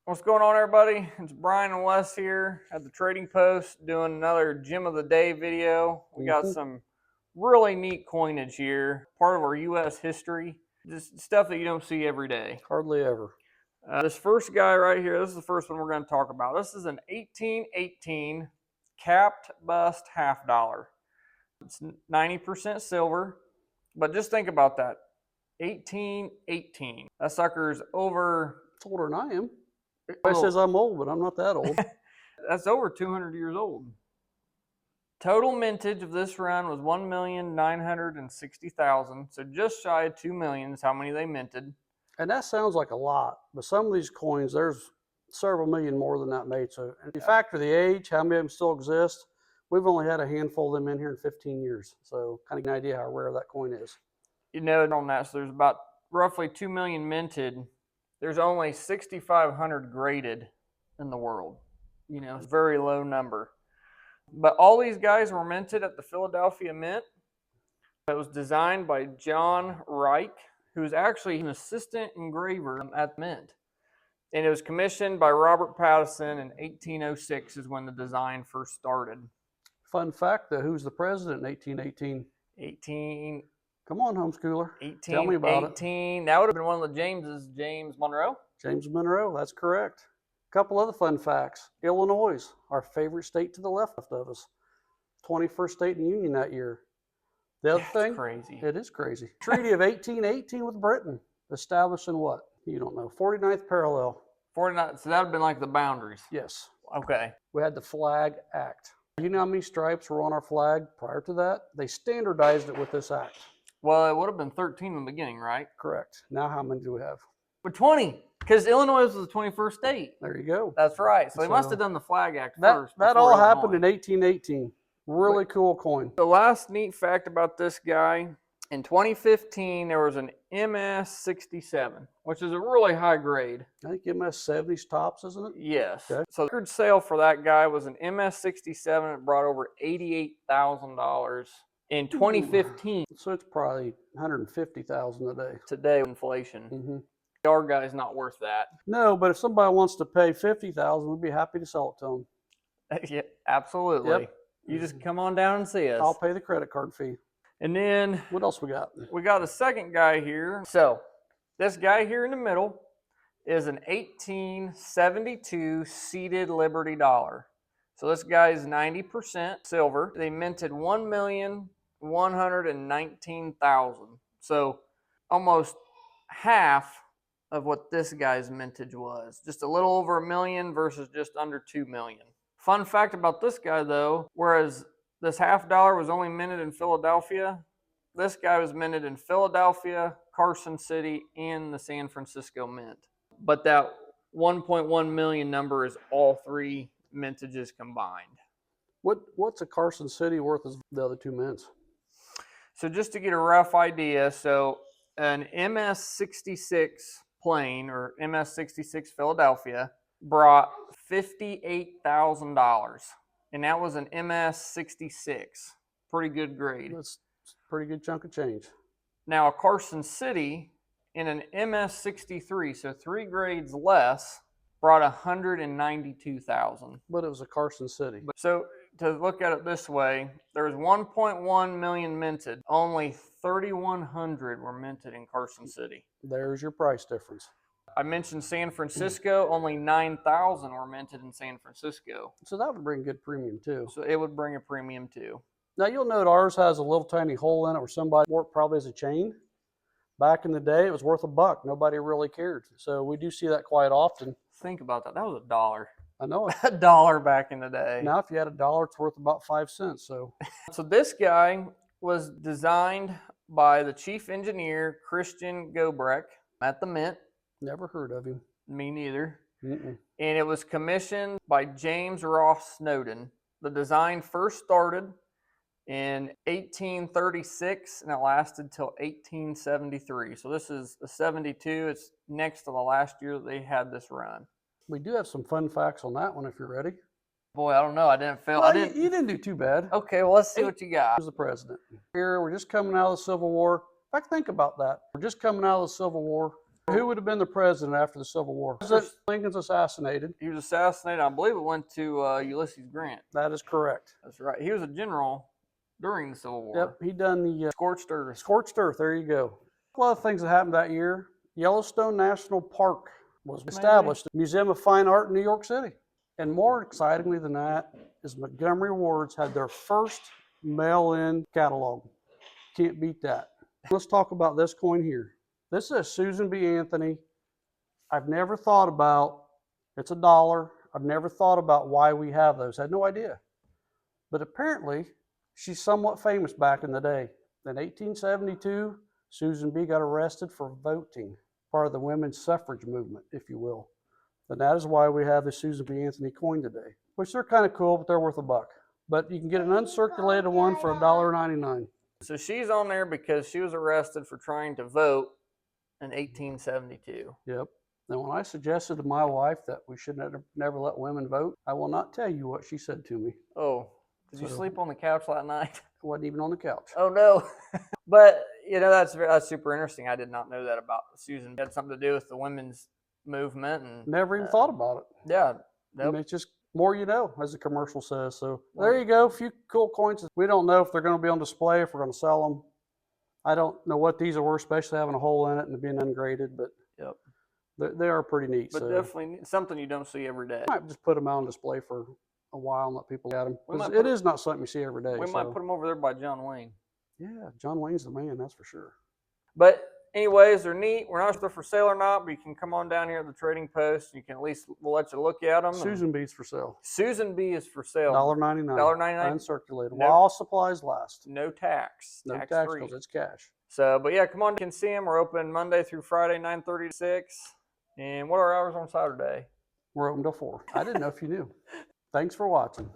What's going on, everybody? It's Brian and Wes here at the Trading Post doing another Gem of the Day video. We got some really neat coinage here, part of our U.S. history, just stuff that you don't see every day. Hardly ever. This first guy right here, this is the first one we're going to talk about. This is an 1818 capped bust half dollar. It's 90% silver, but just think about that. 1818. That sucker's over... It's older than I am. Everybody says I'm old, but I'm not that old. That's over 200 years old. Total mintage of this run was 1,960,000. So just shy of 2 million is how many they minted. And that sounds like a lot, but some of these coins, there's several million more than that made. So if you factor the age, how many of them still exist, we've only had a handful of them in here in 15 years. So kind of an idea how rare that coin is. You know, on that, so there's about roughly 2 million minted. There's only 6,500 graded in the world. You know, it's a very low number. But all these guys were minted at the Philadelphia Mint. It was designed by John Reich, who was actually an assistant engraver at the Mint. And it was commissioned by Robert Pattison in 1806 is when the design first started. Fun fact, though, who's the president in 1818? Come on, homeschooler. Tell me about it. That would have been one of the Jameses. James Monroe? James Monroe, that's correct. A couple other fun facts. Illinois, our favorite state to the left of us. 21st state in the Union that year. The other thing, crazy. It is crazy. Treaty of 1818 with Britain, established in what? You don't know. 49th parallel. 49. So that would have been like the boundaries. Yes. Okay. We had the Flag Act. You know how many stripes were on our flag prior to that? They standardized it with this act. Well, it would have been 13 in the beginning, right? Correct. Now how many do we have? We're 20, because Illinois was the 21st state. There you go. That's right. So they must have done the Flag Act first. That all happened in 1818. Really cool coin. The last neat fact about this guy, in 2015, there was an MS-67, which is a really high grade. I think MS-70's tops, isn't it? Yes. Okay. So the record sale for that guy was an MS-67. It brought over $88,000 in 2015. So it's probably 150,000 a day. Today, inflation. Our guy's not worth that. No, but if somebody wants to pay 50,000, we'd be happy to sell it to them. Yeah, absolutely. Yep. You just come on down and see us. I'll pay the credit card fee. And then what else we got? We got a second guy here. So this guy here in the middle is an 1872 seated Liberty dollar. So this guy is 90% silver. They minted 1,119,000. So almost half of what this guy's mintage was. Just a little over 1 million versus just under 2 million. Fun fact about this guy, though, whereas this half dollar was only minted in Philadelphia, this guy was minted in Philadelphia, Carson City, and the San Francisco Mint. But that 1.1 million number is all three mintages combined. What's a Carson City worth as the other two mints? So just to get a rough idea, so an MS-66 plain or MS-66 Philadelphia brought $58,000, and that was an MS-66. Pretty good grade. That's a pretty good chunk of change. Now a Carson City in an MS-63, so 3 grades less, brought $192,000. But it was a Carson City. So to look at it this way, there was 1.1 million minted. Only 3,100 were minted in Carson City. There's your price difference. I mentioned San Francisco, only 9,000 were minted in San Francisco. So that would bring good premium too. So it would bring a premium too. Now you'll note ours has a little tiny hole in it where somebody wore it probably as a chain. Back in the day, it was worth $1. Nobody really cared. So we do see that quite often. Think about that. That was $1. I know it. $1 back in the day. Now if you had $1, it's worth about 5 cents. So this guy was designed by the chief engineer, Christian Gobrecht, at the Mint. Never heard of him. Me neither. And it was commissioned by James Ross Snowden. The design first started in 1836 and it lasted till 1873. So this is a 72. It's next to the last year that they had this run. We do have some fun facts on that one if you're ready. Boy, I don't know. I didn't feel. Well, you didn't do too bad. Okay, well, let's see what you got. Who's the president? Here, we're just coming out of the Civil War. In fact, think about that. We're just coming out of the Civil War. Who would have been the president after the Civil War? President Lincoln's assassinated. He was assassinated. I believe it went to Ulysses Grant. That is correct. That's right. He was a general during the Civil War. Yep, he done the Scorched earth. Scorched earth. There you go. A lot of things that happened that year. Yellowstone National Park was established. Museum of Fine Art in New York City. And more excitingly than that is Montgomery Ward's had their first mail-in catalog. Can't beat that. Let's talk about this coin here. This is Susan B. Anthony. I've never thought about, it's $1. I've never thought about why we have those. I had no idea. But apparently, she's somewhat famous back in the day. In 1872, Susan B. got arrested for voting, part of the women's suffrage movement, if you will. And that is why we have the Susan B. Anthony coin today, which they're kind of cool, but they're worth $1. But you can get an uncirculated one for $1.99. So she's on there because she was arrested for trying to vote in 1872. Yep. And when I suggested to my wife that we should never let women vote, I will not tell you what she said to me. Oh, did you sleep on the couch that night? I wasn't even on the couch. Oh, no. But, you know, that's super interesting. I did not know that about Susan. It had something to do with the women's movement. And never even thought about it. Yeah. Nope. I mean, it's just more you know, as the commercial says. So there you go. A few cool coins. We don't know if they're going to be on display, if we're going to sell them. I don't know what these are worth, especially having a hole in it and being ungraded, but yep. They are pretty neat. But definitely something you don't see every day. I might just put them out on display for a while and let people at them. Because it is not something you see every day. We might put them over there by John Wayne. Yeah, John Wayne's the man, that's for sure. But anyways, they're neat. We're not sure if they're for sale or not, but you can come on down here at the trading post. You can at least, we'll let you look at them. Susan B's for sale. Susan B is for sale. $1.99. $1.99. Uncirculated. While all supplies last. No tax. No tax because it's cash. So, but yeah, come on, you can see them. We're open Monday through Friday, 9:30 to 6. And what are our hours on Saturday? We're open till 4. I didn't know if you knew. Thanks for watching.